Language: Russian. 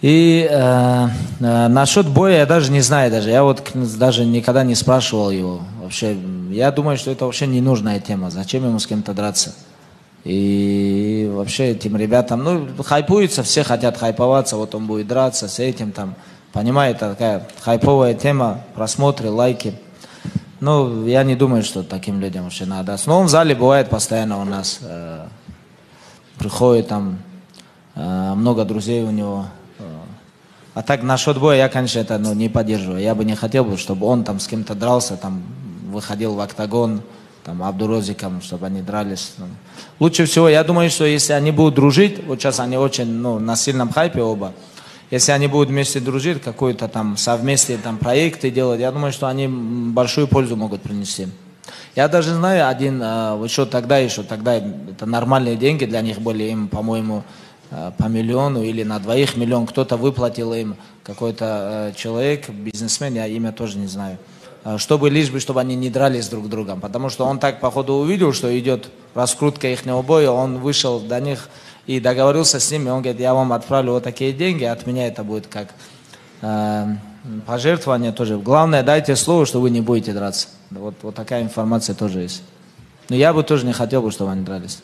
И насчет боя я даже не знаю даже. Я вот даже никогда не спрашивал его. Вообще, я думаю, что это вообще ненужная тема. Зачем ему с кем-то драться? И вообще этим ребятам, ну, хайпуются, все хотят хайповаться, вот он будет драться с этим там. Понимаете, такая хайповая тема, просмотры, лайки. Ну, я не думаю, что таким людям вообще надо. Но он в зале бывает постоянно у нас. Приходит там, много друзей у него. А так насчет боя я, конечно, это не поддерживаю. Я бы не хотел, чтобы он там с кем-то дрался, там выходил в октагон, там Абдурозиком, чтобы они дрались. Лучше всего, я думаю, что если они будут дружить, вот сейчас они очень на сильном хайпе оба, если они будут вместе дружить, какой-то там совместные там проекты делать, я думаю, что они большую пользу могут принести. Я даже знаю один, еще тогда это нормальные деньги для них были, им, по-моему, по миллиону или на двоих миллион, кто-то выплатил им, какой-то человек, бизнесмен, я имя тоже не знаю, лишь бы, чтобы они не дрались друг с другом, потому что он так, походу, увидел, что идет раскрутка ихнего боя, он вышел до них и договорился с ними, он говорит, я вам отправлю вот такие деньги, от меня это будет как пожертвование тоже. Главное, дайте слово, что вы не будете драться. Вот такая информация тоже есть. Но я бы тоже не хотел, чтобы они дрались.